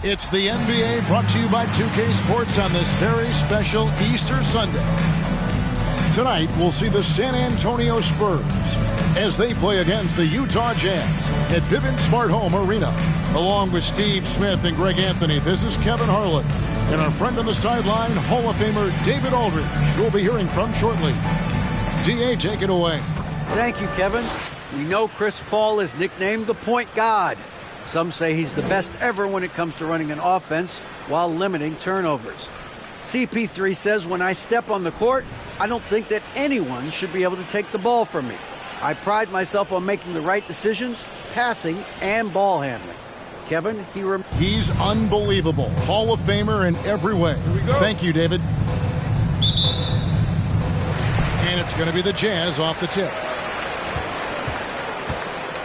It's the NBA brought to you by 2K Sports on this very special Easter Sunday. Tonight, we'll see the San Antonio Spurs as they play against the Utah Jazz at Vivint Smart Home Arena. Along with Steve Smith and Greg Anthony, this is Kevin Harlan. And our friend on the sideline, Hall of Famer David Aldridge, we'll be hearing from shortly. DA, take it away. Thank you, Kevin. We know Chris Paul is nicknamed the Point God. Some say he's the best ever when it comes to running an offense while limiting turnovers. CP3 says, when I step on the court, I don't think that anyone should be able to take the ball from me. I pride myself on making the right decisions, passing and ball handling. Kevin, he's unbelievable. Hall of Famer in every way. Thank you, David. And it's going to be the Jazz off the tip.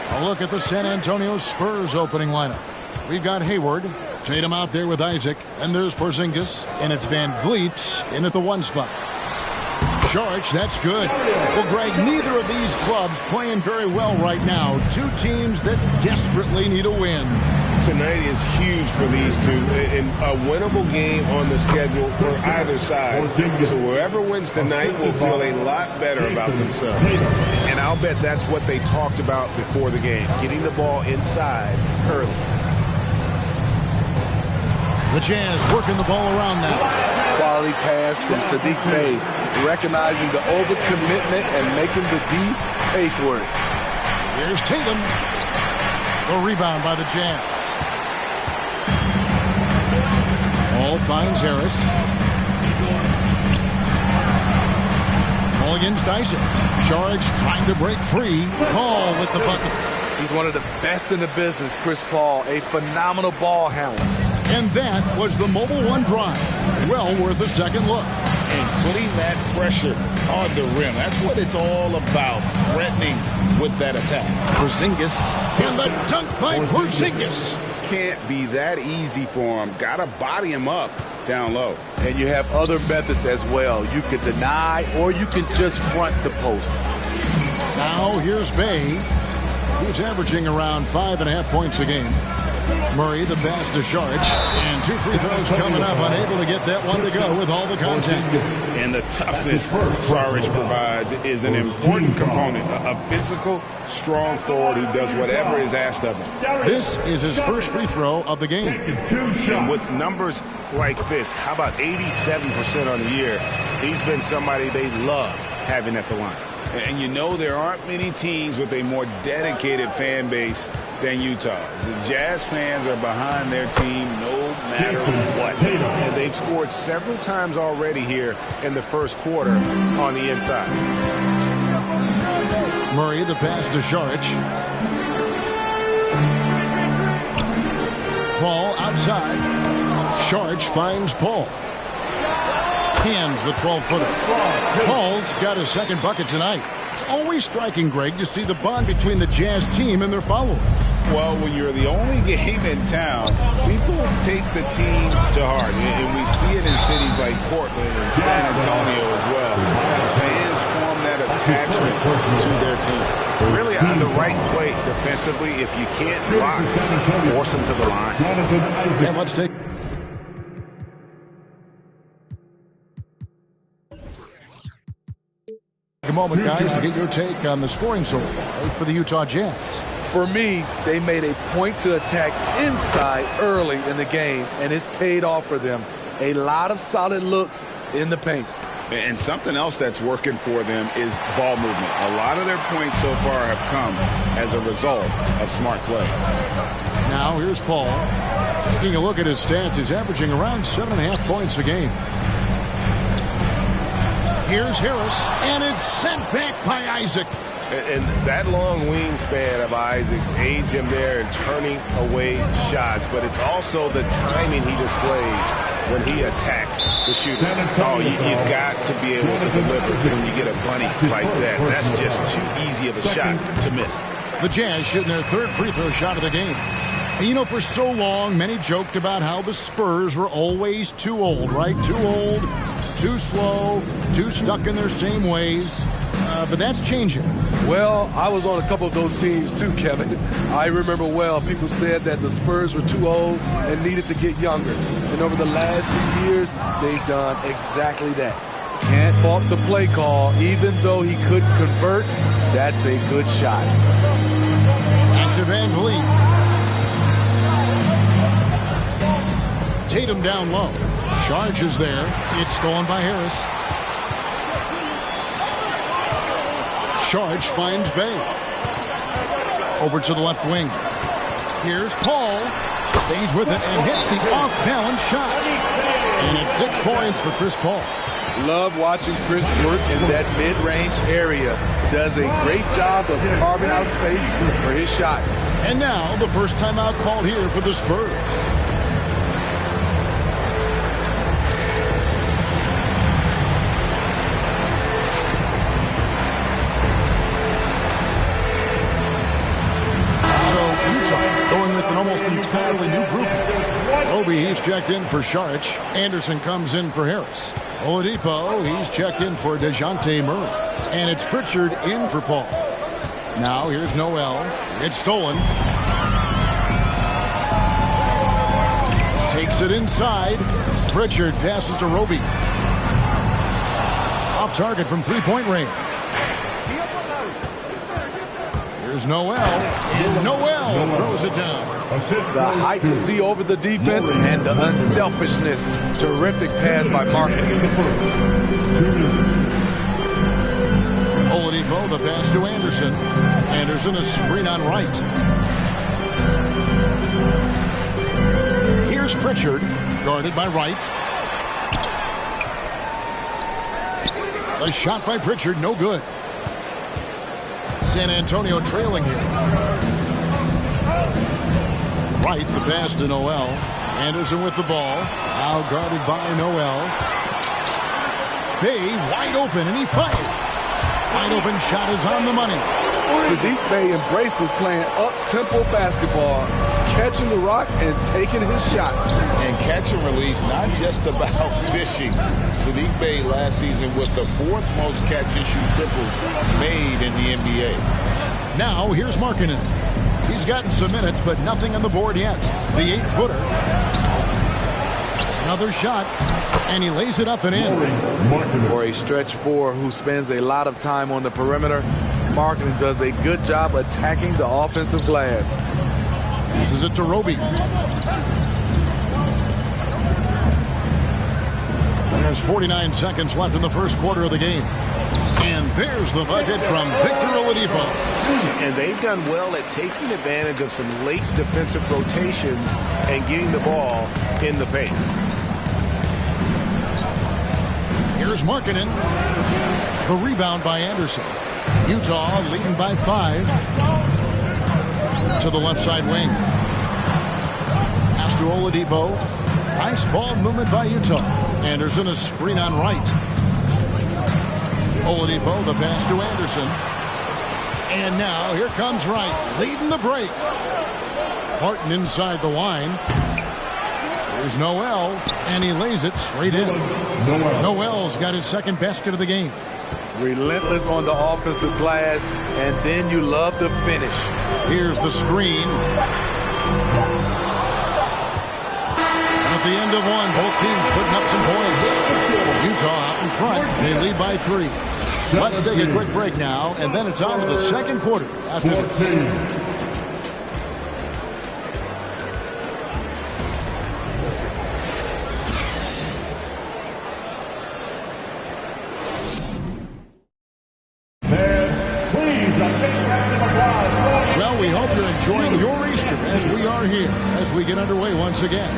A look at the San Antonio Spurs opening lineup. We've got Hayward, Tatum out there with Isaac, and there's Porzingis, and it's Van Vliet in at the 1 spot. Saric, that's good. Well, Greg, neither of these clubs playing very well right now. Two teams that desperately need a win. Tonight is huge for these two, and a winnable game on the schedule for either side. So whoever wins tonight will feel a lot better about themselves. And I'll bet that's what they talked about before the game, getting the ball inside early. The Jazz working the ball around now. Quality pass from Saddiq Bey, recognizing the overcommitment and making the D pay for it. Here's Tatum. The rebound by the Jazz. Ball finds Harris. Ball against Isaac. Saric trying to break free. Paul with the bucket. He's one of the best in the business, Chris Paul. A phenomenal ball handler. And that was the Mobile One drive. Well worth a second look. And putting that pressure on the rim. That's what it's all about. Threatening with that attack. Porzingis. And the dunk by Porzingis. Can't be that easy for him. Got to body him up down low. And you have other methods as well. You can deny or you can just front the post. Now here's Bey, who's averaging around 5.5 points a game. Murray, the pass to Saric, and 2 free throws coming up, unable to get that one to go with all the contact. And the toughness Saric provides is an important component. A physical, strong forward who does whatever is asked of him. This is his first free throw of the game. And with numbers like this, how about 87% on the year, he's been somebody they love having at the line. And you know there aren't many teams with a more dedicated fan base than Utah's. The Jazz fans are behind their team no matter what. And they've scored several times already here in the first quarter on the inside. Murray, the pass to Saric. Paul outside. Saric finds Paul. Hands the 12-footer. Paul's got his second bucket tonight. It's always striking, Greg, to see the bond between the Jazz team and their followers. Well, when you're the only game in town, people take the team to heart. And we see it in cities like Portland and San Antonio as well. Fans form that attachment to their team. Really on the right play defensively. If you can't block, force them to the line. And let's take... a moment, guys, to get your take on the scoring so far for the Utah Jazz. For me, they made a point to attack inside early in the game, and it's paid off for them. A lot of solid looks in the paint. And something else that's working for them is ball movement. A lot of their points so far have come as a result of smart plays. Now here's Paul. Taking a look at his stats, he's averaging around 7.5 points a game. Here's Harris, and it's sent back by Isaac. And that long wingspan of Isaac aids him there in turning away shots, but it's also the timing he displays when he attacks the shooter. Oh, you've got to be able to deliver when you get a bunny like that. That's just too easy of a shot to miss. The Jazz shooting their third free throw shot of the game. And you know, for so long, many joked about how the Spurs were always too old, right? Too old, too slow, too stuck in their same ways. But that's changing. Well, I was on a couple of those teams too, Kevin. I remember well, people said that the Spurs were too old and needed to get younger. And over the last few years, they've done exactly that. Can't fault the play call. Even though he couldn't convert, that's a good shot. Back to Van Vliet. Tatum down low. Charges there. It's stolen by Harris. Charge finds Bay. Over to the left wing. Here's Paul. Stays with it and hits the off-balance shot. And it's 6 points for Chris Paul. Love watching Chris work in that mid-range area. Does a great job of carving out space for his shot. And now the first timeout called here for the Spurs. Going with an almost entirely new group. Obi, he's checked in for Saric. Anderson comes in for Harris. Oladipo, he's checked in for DeJounte Murray. And it's Pritchard in for Paul. Now here's Noel. It's stolen. Takes it inside. Pritchard passes to Roby. Off target from three-point range. Here's Noel, and Noel throws it down. The height to see over the defense and the unselfishness. Terrific pass by Markkanen. Oladipo, the pass to Anderson. Anderson, a screen on right. Here's Pritchard, guarded by Wright. A shot by Pritchard, no good. San Antonio trailing here. Wright, the pass to Noel. Anderson with the ball. Now guarded by Noel. Bay wide open, and he fires. Wide open shot is on the money. Saddiq Bey embraces playing up-tempo basketball, catching the rock and taking his shots. And catch and release, not just about fishing. Saddiq Bey last season with the 4th most catch-and-shoot triples made in the NBA. Now here's Markkanen. He's gotten some minutes, but nothing on the board yet. The 8-footer. Another shot, and he lays it up and in. For a stretch 4 who spends a lot of time on the perimeter, Markkanen does a good job attacking the offensive glass. Passes it to Roby. There's 49 seconds left in the first quarter of the game. And there's the bucket from Victor Oladipo. And they've done well at taking advantage of some late defensive rotations and getting the ball in the paint. Here's Markkanen. The rebound by Anderson. Utah leading by 5. To the left side wing. Pass to Oladipo. Nice ball movement by Utah. Anderson, a screen on right. Oladipo, the pass to Anderson. And now here comes Wright, leading the break. Martin inside the line. Here's Noel, and he lays it straight in. Noel's got his second basket of the game. Relentless on the offensive glass, and then you love the finish. Here's the screen. And at the end of one, both teams putting up some points. Utah out in front. They lead by 3. Let's take a quick break now, and then it's on to the second quarter after this. Well, we hope you're enjoying your Easter as we are here, as we get underway once again.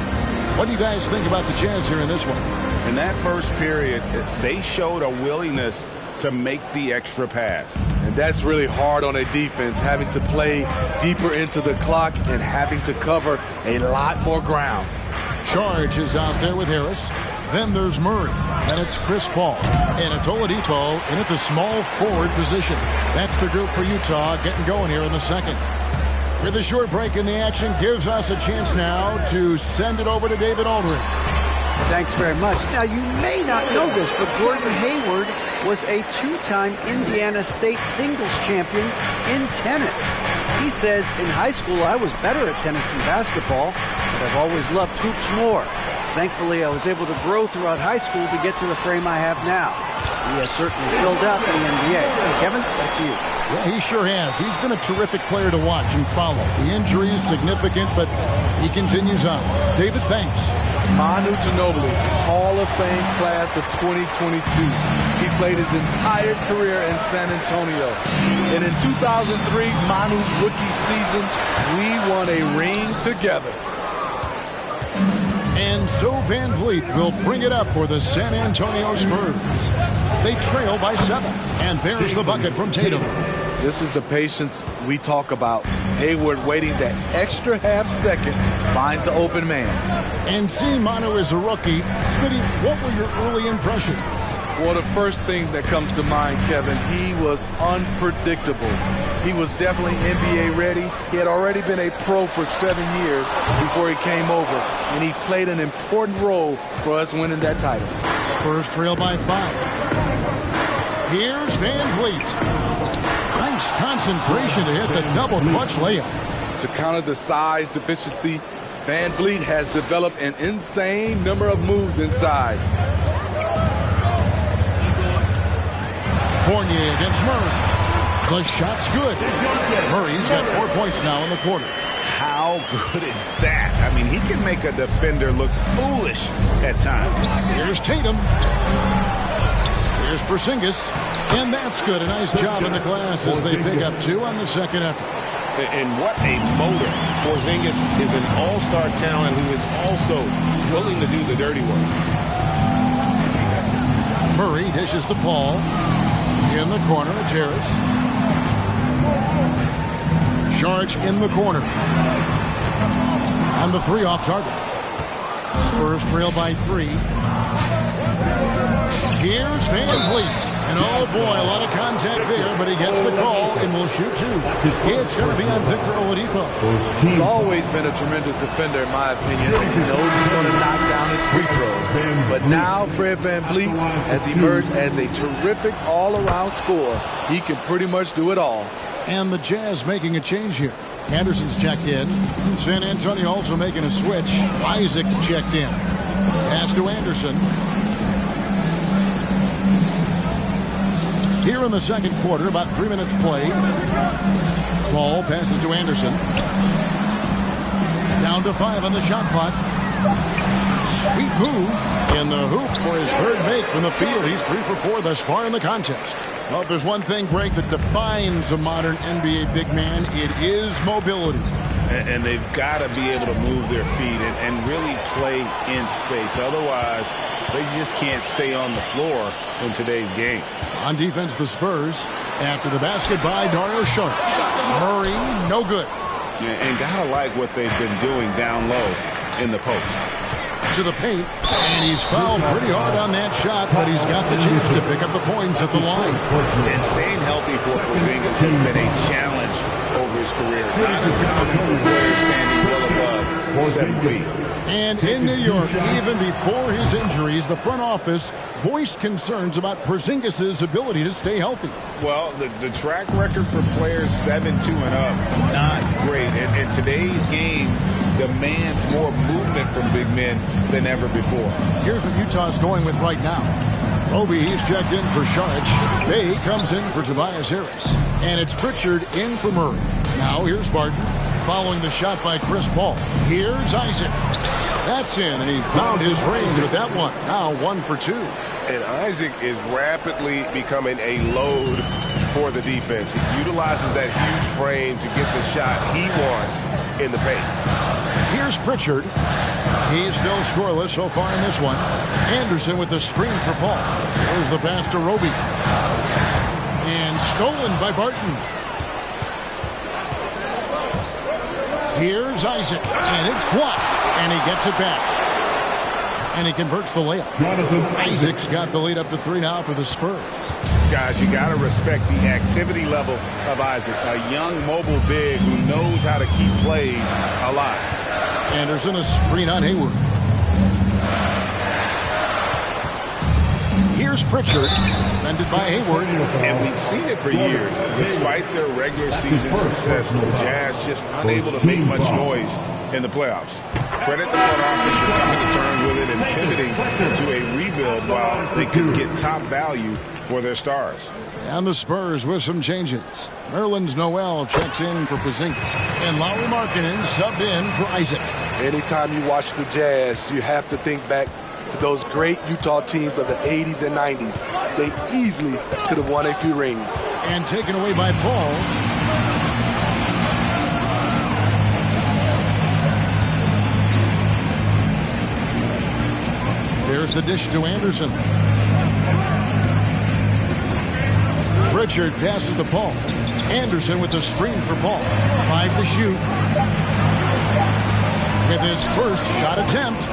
What do you guys think about the Jazz here in this one? In that first period, they showed a willingness to make the extra pass. And that's really hard on a defense, having to play deeper into the clock and having to cover a lot more ground. Charge is out there with Harris. Then there's Murray. And it's Chris Paul. And it's Oladipo in at the small forward position. That's the group for Utah getting going here in the second. With a short break in the action gives us a chance now to send it over to David Aldridge. Thanks very much. Now, you may not know this, but Gordon Hayward was a two-time Indiana State singles champion in tennis. He says, in high school, I was better at tennis than basketball, but I've always loved hoops more. Thankfully, I was able to grow throughout high school to get to the frame I have now. He has certainly filled out the NBA. Kevin, back to you. Yeah, he sure has. He's been a terrific player to watch and follow. The injury is significant, but he continues on. David, thanks. Manu Ginobili, Hall of Fame class of 2022. He played his entire career in San Antonio. And in 2003, Manu's rookie season, we won a ring together. And so Van Vliet will bring it up for the San Antonio Spurs. They trail by 7. And there's the bucket from Tatum. This is the patience we talk about. Hayward waiting that extra half second, finds the open man. And seeing Manu as a rookie, Smitty, what were your early impressions? Well, the first thing that comes to mind, Kevin, he was unpredictable. He was definitely NBA ready. He had already been a pro for 7 years before he came over, and he played an important role for us winning that title. Spurs trail by 5. Here's Van Vliet. Nice concentration to hit the double clutch layup. To counter the size deficiency, Van Vliet has developed an insane number of moves inside. Fournier against Murray. The shot's good. Murray's got 4 points now in the quarter. How good is that? I mean, he can make a defender look foolish at times. Here's Tatum. Here's Porzingis. And that's good. A nice job in the glass as they pick up 2 on the second effort. And what a motor. Porzingis is an all-star talent who is also willing to do the dirty work. Murray dishes to Paul. In the corner, it's Harris. Saric in the corner. On the 3 off target. Spurs trail by 3. Here's Van Vliet. And oh boy, a lot of contact there, but he gets the call and will shoot 2. It's going to be on Victor Oladipo. He's always been a tremendous defender, in my opinion, and he knows he's going to knock down his free throws. But now Fred VanVleet has emerged as a terrific all-around scorer. He can pretty much do it all. And the Jazz making a change here. Anderson's checked in. San Antonio also making a switch. Isaac's checked in. Pass to Anderson. Here in the second quarter, about 3 minutes played. Ball passes to Anderson. Down to 5 on the shot clock. Sweet move in the hoop for his third make from the field. He's 3 for 4 thus far in the contest. Well, if there's one thing, Greg, that defines a modern NBA big man, it is mobility. And they've got to be able to move their feet and really play in space. Otherwise, they just can't stay on the floor in today's game. On defense, the Spurs. After the basket by Dario Saric. Murray, no good. And gotta like what they've been doing down low in the post. To the paint, and he's fouled pretty hard on that shot, but he's got the chance to pick up the points at the line. And staying healthy for Porzingis has been a challenge over his career. Not uncommon for players standing well above 7 feet. And in New York, even before his injuries, the front office voiced concerns about Porzingis' ability to stay healthy. Well, the track record for players 7-2 and up, not great. And today's game demands more movement from big men than ever before. Here's what Utah's going with right now. Obi, he's checked in for Saric. Bay comes in for Tobias Harris. And it's Pritchard in for Murray. Now here's Barton following the shot by Chris Paul. Here's Isaac. That's in, and he found his range with that one. Now 1 for 2. And Isaac is rapidly becoming a load for the defense. He utilizes that huge frame to get the shot he wants in the paint. Here's Pritchard. He's still scoreless so far in this one. Anderson with the screen for Paul. Here's the pass to Roby. And stolen by Barton. Here's Isaac. And it's blocked. And he gets it back. And he converts the layup. Isaac's got the lead up to 3 now for the Spurs. Guys, you got to respect the activity level of Isaac. A young mobile big who knows how to keep plays alive. Anderson, a screen on Hayward. Here's Pritchard, defended by Hayward. And we've seen it for years. Despite their regular season success, the Jazz just unable to make much noise in the playoffs. Credit the front office for coming to terms with it and pivoting to a rebuild while they could get top value for their stars. And the Spurs with some changes. Nerlens Noel checks in for Porzingis. And Lauri Markkanen subbed in for Isaac. Anytime you watch the Jazz, you have to think back to those great Utah teams of the 80s and 90s. They easily could have won a few rings. And taken away by Paul. There's the dish to Anderson. Pritchard passes to Paul. Anderson with the screen for Paul. 5 to shoot. With his first shot attempt.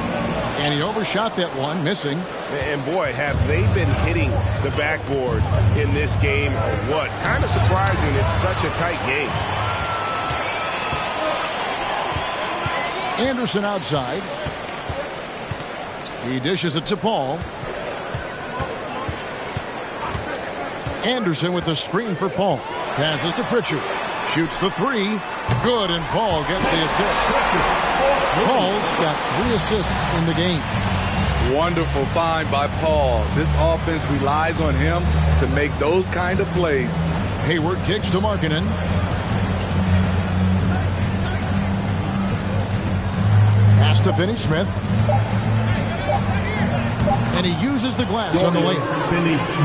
And he overshot that one, missing. And boy, have they been hitting the backboard in this game or what? Kind of surprising it's such a tight game. Anderson outside. He dishes it to Paul. Anderson with the screen for Paul. Passes to Pritchard. Shoots the 3. Good, and Paul gets the assist. Paul's got 3 assists in the game. Wonderful find by Paul. This offense relies on him to make those kind of plays. Hayward kicks to Markkanen. Pass to Finney-Smith. And he uses the glass on the lane.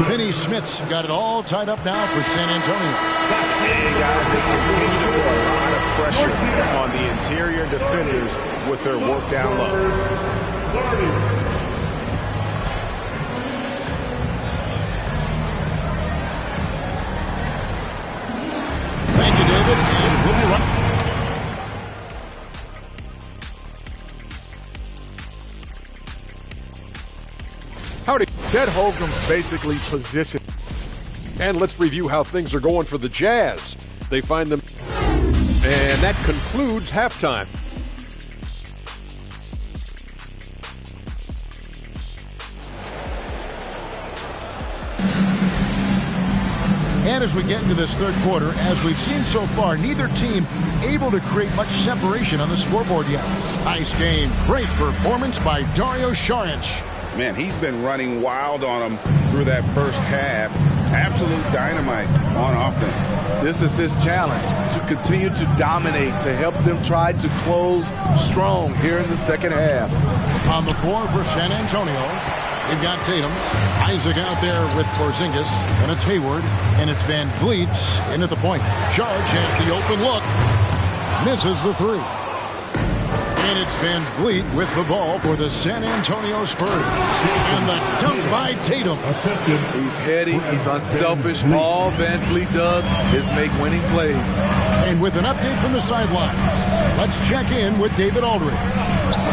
Finney-Smith's got it all tied up now for San Antonio. And guys, they continue to put a lot of pressure on the interior defenders with their work down low. Thank you, David, and we'll be right back. Howdy. Ted Holmgren's basically positioned. And let's review how things are going for the Jazz. They find them. And that concludes halftime. And as we get into this third quarter, as we've seen so far, neither team able to create much separation on the scoreboard yet. Nice game. Great performance by Dario Saric. Man, he's been running wild on them through that first half. Absolute dynamite on offense. This is his challenge, to continue to dominate, to help them try to close strong here in the second half. On the floor for San Antonio, they've got Tatum. Isaac out there with Porzingis. And it's Hayward. And it's Van Vliet in at the point. Charge has the open look. Misses the 3. And it's Van Vliet with the ball for the San Antonio Spurs. And the dunk by Tatum. He's heady. He's unselfish. All Van Vliet does is make winning plays. And with an update from the sideline, let's check in with David Aldridge.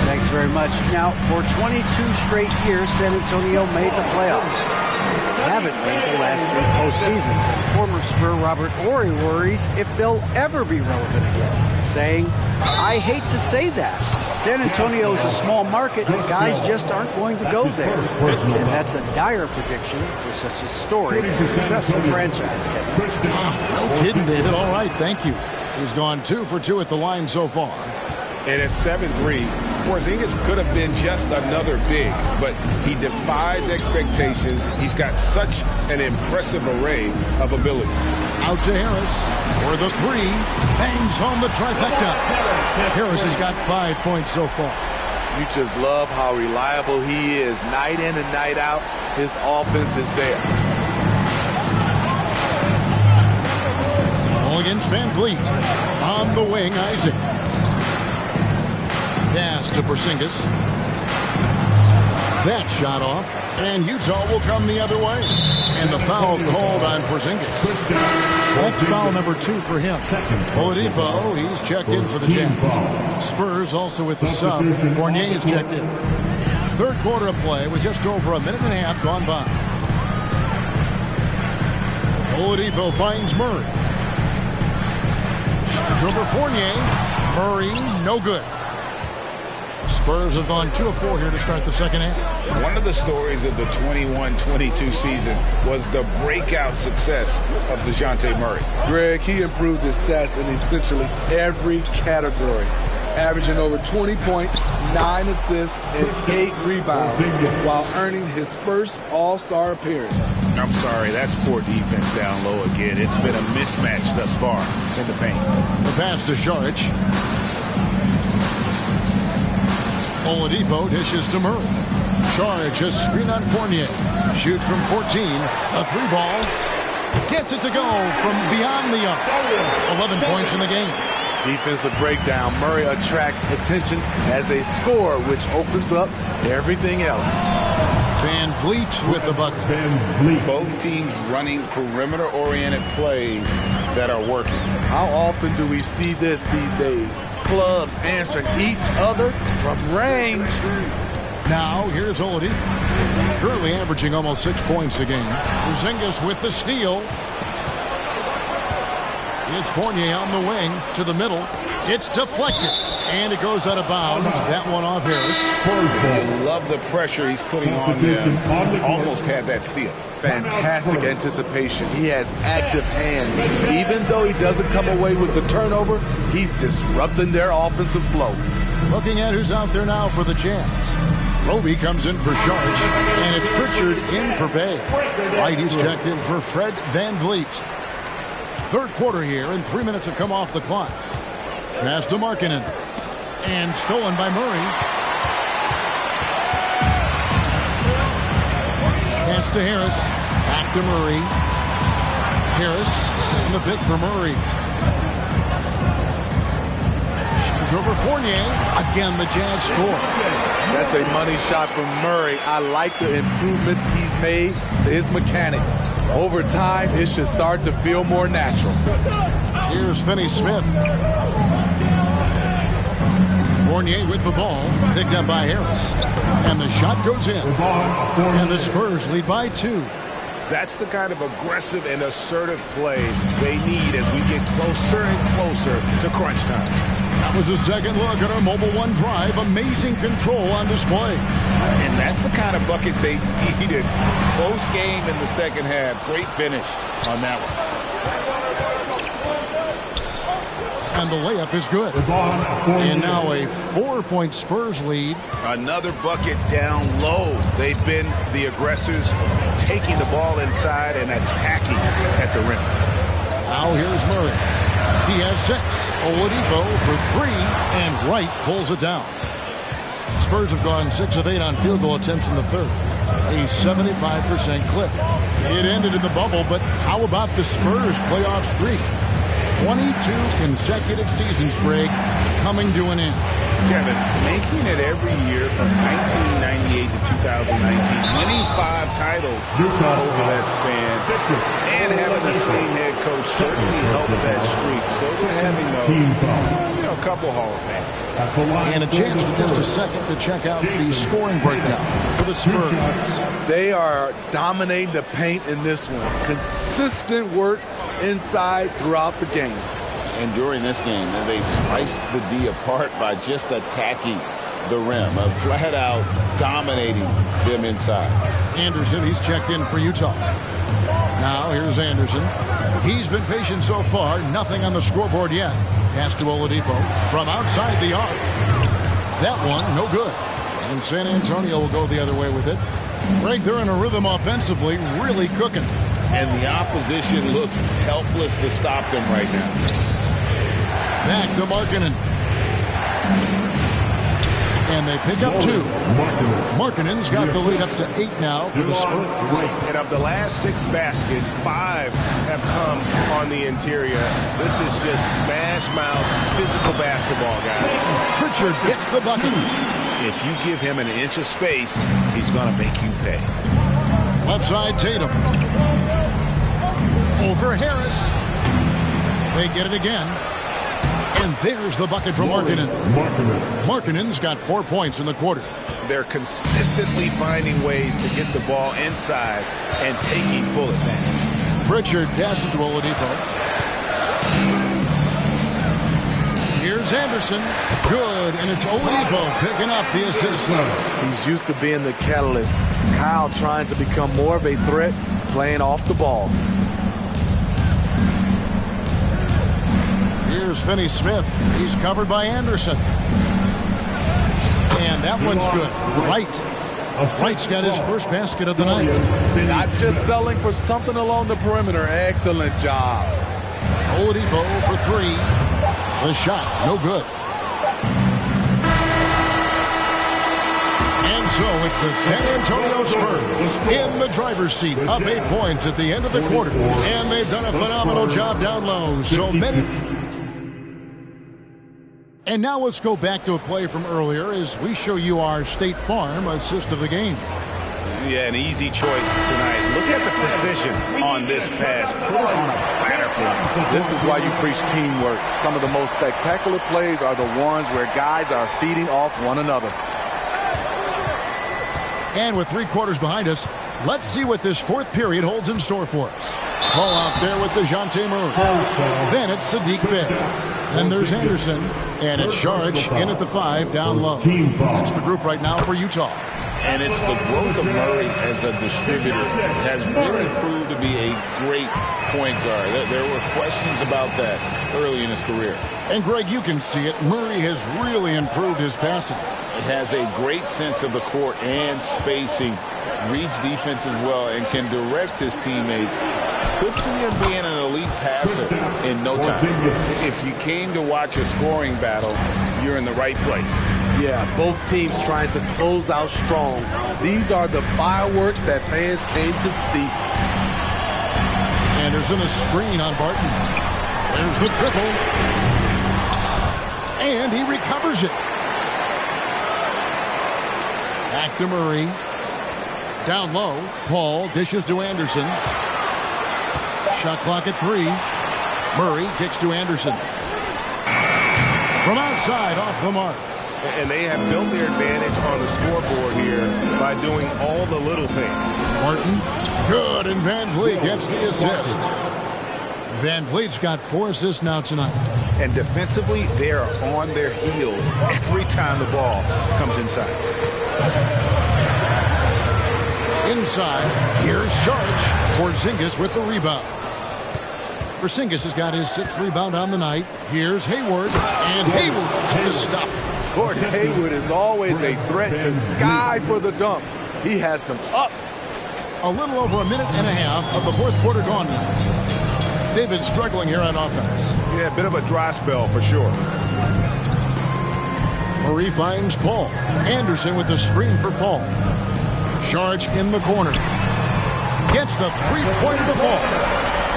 Thanks very much. Now, for 22 straight years, San Antonio made the playoffs. They haven't made the last 3 postseasons. And former Spur Robert Horry worries if they'll ever be relevant again, saying, I hate to say that. San Antonio is a small market, and guys just aren't going to go there. And that's a dire prediction for such a storied and successful franchise. No kidding, David. All right, thank you. He's gone 2 for 2 at the line so far. And at 7-3, Porzingis could have been just another big, but he defies expectations. He's got such an impressive array of abilities. Out to Harris for the 3. Bangs home the trifecta. Harris has got 5 points so far. You just love how reliable he is. Night in and night out, his offense is there. Ball against Van Vliet. On the wing, Isaac. Pass to Porzingis. That shot off. And Utah will come the other way. And the foul called on Porzingis. That's foul number 2 for him. Oladipo, he's checked in for the Jazz. Spurs also with the sub. Fournier is checked in. Third quarter of play with just over a minute and a half gone by. Oladipo finds Murray. Shot over Fournier. Murray, no good. Spurs have gone 2 of 4 here to start the second half. One of the stories of the 21-22 season was the breakout success of DeJounte Murray. Greg, he improved his stats in essentially every category, averaging over 20 points, 9 assists, and 8 rebounds, while earning his first All-Star appearance. I'm sorry, that's poor defense down low again. It's been a mismatch thus far in the paint. The pass to Šarić. Oladipo dishes to Murray. Šarić a screen on Fournier. Shoots from 14. A 3-ball. Gets it to go from beyond the arc. 11 points in the game. Defensive breakdown. Murray attracts attention as a scorer, which opens up everything else. Van Vliet with the bucket. Both teams running perimeter-oriented plays that are working. How often do we see this these days? Clubs answering each other from range. Now, here's Oladipo. Currently averaging almost 6 points a game. Porzingis with the steal. It's Fournier on the wing to the middle. It's deflected. And it goes out of bounds. That one off Harris. I love the pressure he's putting on them. Almost had that steal. Fantastic anticipation. He has active hands. Even though he doesn't come away with the turnover, he's disrupting their offensive flow. Looking at who's out there now for the Jazz. Roby comes in for Šarić, and it's Pritchard in for Bay. Whitey's checked in for Fred Van Vliet. Third quarter here, and 3 minutes have come off the clock. Pass to Markkanen. And stolen by Murray. Pass to Harris. Back to Murray. Harris setting the pick for Murray. She's over Fournier. Again, the Jazz score. That's a money shot from Murray. I like the improvements he's made to his mechanics. Over time, it should start to feel more natural. Here's Finney-Smith. Fournier with the ball, picked up by Harris. And the shot goes in. And the Spurs lead by 2. That's the kind of aggressive and assertive play they need as we get closer and closer to crunch time. That was a second look at our Mobile One drive. Amazing control on display. And that's the kind of bucket they needed. Close game in the second half. Great finish on that one. And the layup is good. And now a 4-point Spurs lead. Another bucket down low. They've been the aggressors, taking the ball inside and attacking at the rim. Now here's Murray. He has 6. Oladipo for 3, and Wright pulls it down. Spurs have gone 6 of 8 on field goal attempts in the third. A 75% clip. It ended in the bubble, but how about the Spurs playoff streak? 22 consecutive seasons, Greg, coming to an end. Kevin, making it every year from 1998 to 2019, winning 5 titles over that span, and having the same head coach certainly helped that streak. So they're having a couple Hall of Fame. And a chance for just a second to check out the scoring breakdown for the Spurs. They are dominating the paint in this one. Consistent work inside throughout the game. And during this game, they sliced the D apart by just attacking the rim, flat out dominating them inside. Anderson, he's checked in for Utah. Now here's Anderson. He's been patient so far. Nothing on the scoreboard yet. Pass to Oladipo from outside the arc. That one, no good. And San Antonio will go the other way with it. Right there in a rhythm offensively, really cooking. And the opposition looks helpless to stop them right now. Back to Markkanen. And they pick up 2. Markkanen's got the lead up to 8 now for the Spurs. And of the last 6 baskets, 5 have come on the interior. This is just smash mouth physical basketball, guys. Pritchard gets the bucket. If you give him an inch of space, he's going to make you pay. Left side, Tatum. Over Harris. They get it again. And there's the bucket from Markkanen. Markkanen's got 4 points in the quarter. They're consistently finding ways to get the ball inside and taking full advantage. Pritchard passes to Oladipo. Here's Here's Anderson. Good, and it's Oladipo picking up the assist. He's used to being the catalyst. Kyle trying to become more of a threat, playing off the ball. Here's Finney-Smith. He's covered by Anderson. And that one's good. Wright's got his first basket of the night. Not just selling for something along the perimeter. Excellent job. Oladipo for three. The shot, no good. And so it's the San Antonio Spurs in the driver's seat, up 8 points at the end of the quarter. And they've done a phenomenal job down low. So many. And now let's go back to a play from earlier as we show you our State Farm assist of the game. Yeah, an easy choice tonight. Look at the precision on this pass. Put it on a platter for him. This is why you preach teamwork. Some of the most spectacular plays are the ones where guys are feeding off one another. And with 3 quarters behind us, let's see what this fourth period holds in store for us. Ball out there with DeJounte Murray. Then it's Sadiq Bey. Then there's Anderson. And it's Saric in at the 5 down low. That's the group right now for Utah. And it's the growth of Murray as a distributor has really proved to be a great point guard. There were questions about that early in his career. And, Greg, you can see it. Murray has really improved his passing. He has a great sense of the court and spacing, reads defense as well, and can direct his teammates. Could see him being an elite passer in no time. If you came to watch a scoring battle, you're in the right place. Yeah, both teams trying to close out strong. These are the fireworks that fans came to see. Anderson a screen on Barton. There's the triple. And he recovers it. Back to Murray. Down low. Paul dishes to Anderson. Shot clock at 3. Murray kicks to Anderson. From outside, off the mark. And they have built their advantage on the scoreboard here by doing all the little things. Martin, good, and Van Vliet gets the assist. Van Vliet's got 4 assists now tonight. And defensively, they are on their heels every time the ball comes inside. Inside, here's Saric. Porzingis with the rebound. Porzingis has got his 6th rebound on the night. Here's Hayward, and Hayward with the stuff. Gordon Hayward is always a threat to Sky for the dunk. He has some ups. A little over a minute and a half of the fourth quarter gone now. They've been struggling here on offense. Yeah, a bit of a dry spell for sure. Murray finds Paul. Anderson with the screen for Paul. Saric in the corner. Gets the three-pointer to fall.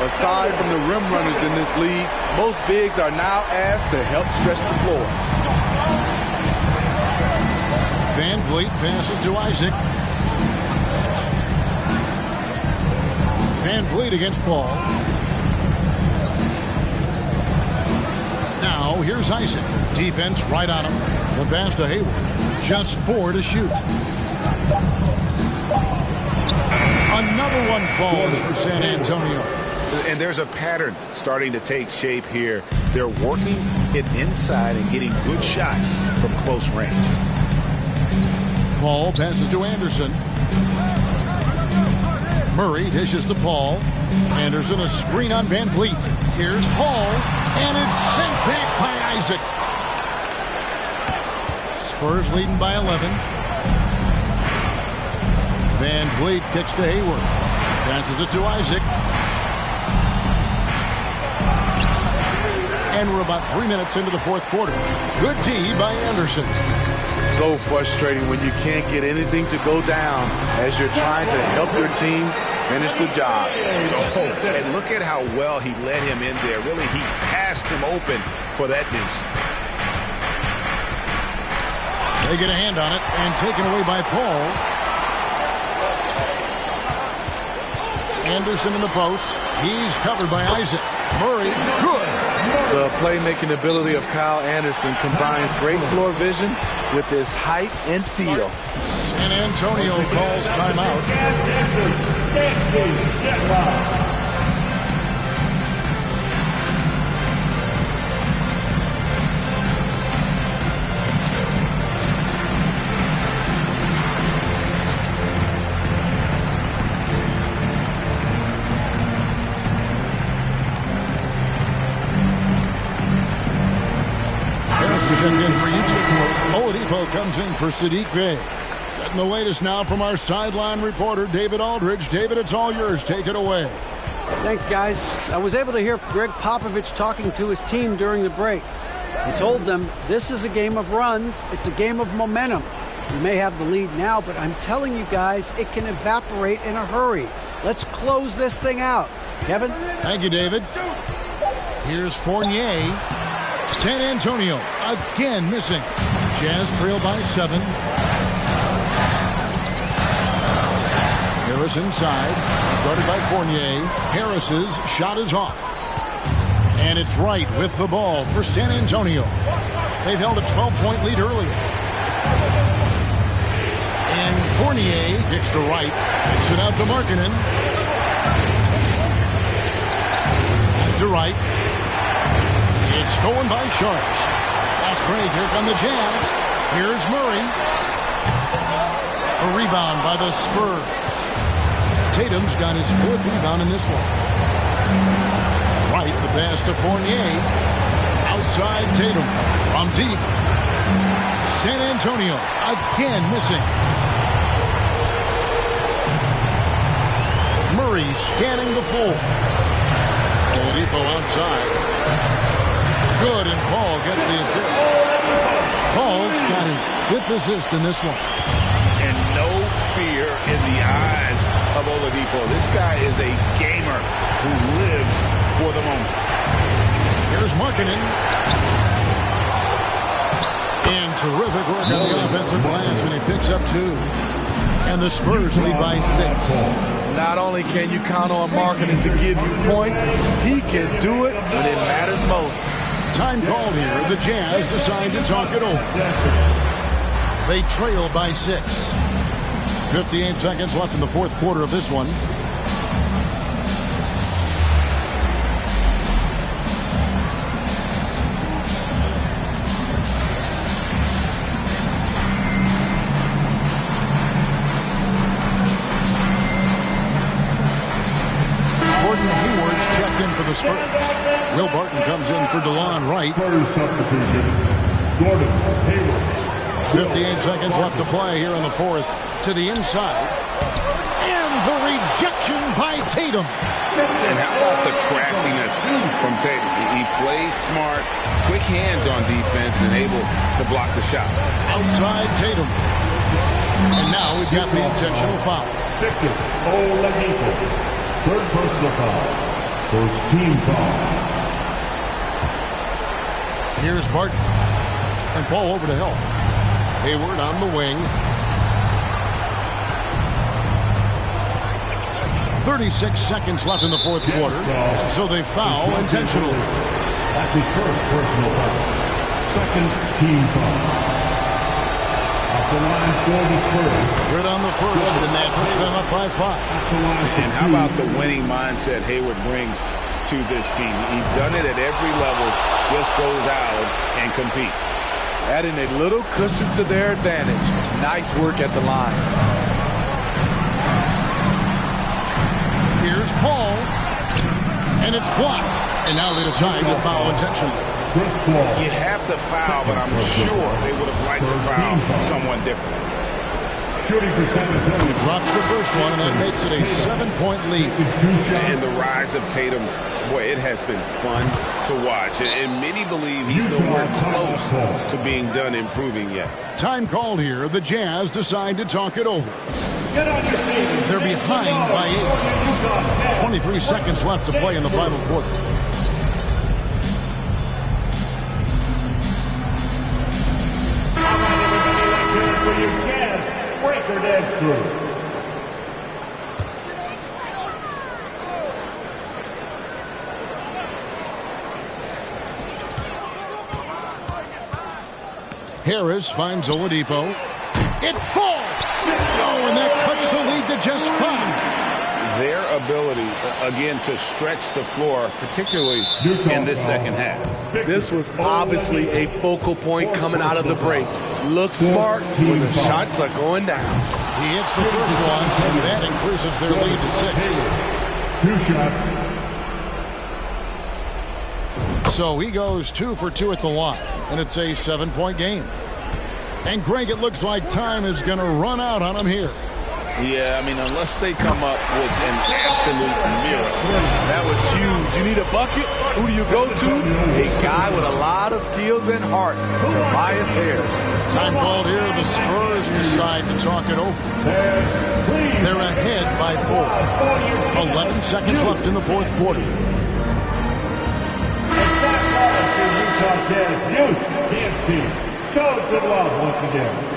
Aside from the rim runners in this league, most bigs are now asked to help stretch the floor. Van Vliet passes to Isaac. Van Vliet against Paul. Now here's Isaac. Defense right on him. The pass to Hayward. Just 4 to shoot. Another one falls for San Antonio. And there's a pattern starting to take shape here. They're working it inside and getting good shots from close range. Paul passes to Anderson. Murray dishes to Paul. Anderson a screen on Van Vliet. Here's Paul, and it's sent back by Isaac. Spurs leading by 11. Van Vliet kicks to Hayward. Passes it to Isaac. And we're about 3 minutes into the fourth quarter. Good D by Anderson. So frustrating when you can't get anything to go down as you're trying to help your team finish the job. Oh, and look at how well he led him in there. Really, he passed him open for that deuce. They get a hand on it and taken away by Paul. Anderson in the post. He's covered by Isaac. Murray, good. The playmaking ability of Kyle Anderson combines great floor vision with his height and feel. San Antonio calls timeout. Oladipo comes in for Saddiq Bey. Getting the latest now from our sideline reporter, David Aldridge. David, it's all yours. Take it away. Thanks, guys. I was able to hear Greg Popovich talking to his team during the break. He told them this is a game of runs. It's a game of momentum. We may have the lead now, but I'm telling you guys, it can evaporate in a hurry. Let's close this thing out. Kevin? Thank you, David. Here's Fournier. San Antonio again missing. Jazz trail by 7. Harris inside. Started by Fournier. Harris's shot is off. And it's Wright with the ball for San Antonio. They've held a 12-point lead earlier. And Fournier kicks to Wright. Sit out to Markkanen. And to Wright. It's stolen by Sharks. Fast break. Here come the Jazz. Here's Murray. A rebound by the Spurs. Tatum's got his 4th rebound in this one. Wright, the pass to Fournier. Outside Tatum. From deep. San Antonio again missing. Murray scanning the floor. Oladipo outside. Good, and Paul gets the assist. Paul's got his 5th assist in this one. And no fear in the eyes of Oladipo. This guy is a gamer who lives for the moment. Here's Markkanen. And terrific work on the offensive glass, and he picks up 2. And the Spurs lead by 6. Not only can you count on Markkanen to give you points, he can do it when it matters most. Time called here. The Jazz decide to talk it over. They trail by 6. 58 seconds left in the 4th quarter of this one. Gordon Hayward's checked in for the Spurs. Will Barton comes in for DeLon Wright. Spurs substitution, Gordon Hayward. 58 seconds left to play here in the 4th. To the inside. And the rejection by Tatum. And how about the craftiness from Tatum? He plays smart, quick hands on defense, and able to block the shot. Outside Tatum. And now we've got the intentional foul. Victor Oladipo. 3rd personal foul. 1st team foul. Here's Barton. And Paul over to help. Hayward on the wing. 36 seconds left in the 4th quarter. So they foul intentionally. That's his 1st personal foul. 2nd team foul. Off the line for the Spurs. Good on the 1st, and that puts them up by 5. And how about the winning mindset Hayward brings to this team? He's done it at every level, just goes out and competes. Adding a little cushion to their advantage. Nice work at the line. Here's Paul. And it's blocked. And now they decide to foul intentionally. You have to foul, but I'm sure they would have liked to foul someone different. Shooting for San Antonio. He drops the first one, and that makes it a 7-point lead. And the rise of Tatum, boy, it has been fun to watch. And many believe he's nowhere close to being done improving yet. Time called here. The Jazz decide to talk it over. They're behind by 8. 23 seconds left to play in the final quarter. Breaker dance crew. Harris finds Oladipo. It falls! Oh, and that cuts the lead to just 5. Their ability, again, to stretch the floor, particularly in this second half. This was obviously a focal point coming out of the break. Looks smart when the shots are going down. He hits the first one, and that increases their lead to 6. 2 shots. So he goes 2 for 2 at the line, and it's a 7-point game. And Greg, it looks like time is going to run out on him here. Yeah, I mean, unless they come up with an absolute miracle. That was huge. You need a bucket? Who do you go to? A guy with a lot of skills and heart, Tobias Harris. Time called here. The Spurs decide to talk it over. They're ahead by 4. 11 seconds left in the fourth quarter. Utah Jazz youth DNC shows some love once again.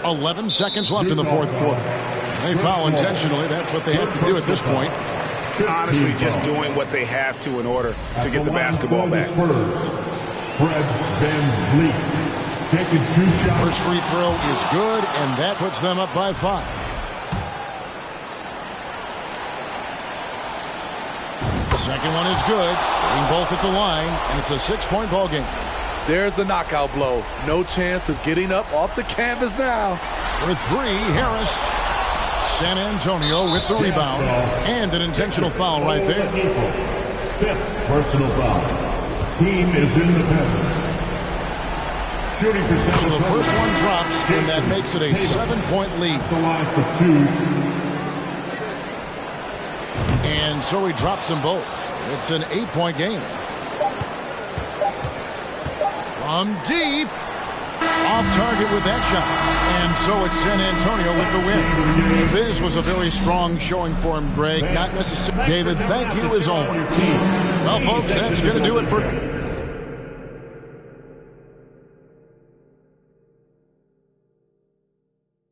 11 seconds left in the fourth quarter. They foul intentionally. That's what they have to do at this point. Honestly, just doing what they have to in order to get the basketball back. Fred VanVleet taking 2 shots. First free throw is good, and that puts them up by 5. Second one is good. Getting both at the line, and it's a 6-point ball game. There's the knockout blow. No chance of getting up off the canvas now. For 3, Harris. San Antonio with the rebound. And an intentional foul right there. 5th personal foul. Team is in the penalty. Shooting percentage. So the first one drops, and that makes it a 7-point lead. The line for 2. And so he drops them both. It's an 8-point game. From deep. Off target with that shot. And so it's San Antonio with the win. This was a very strong showing for him, Greg. Not necessarily. David, thank you as always. Well, folks, that's going to do it for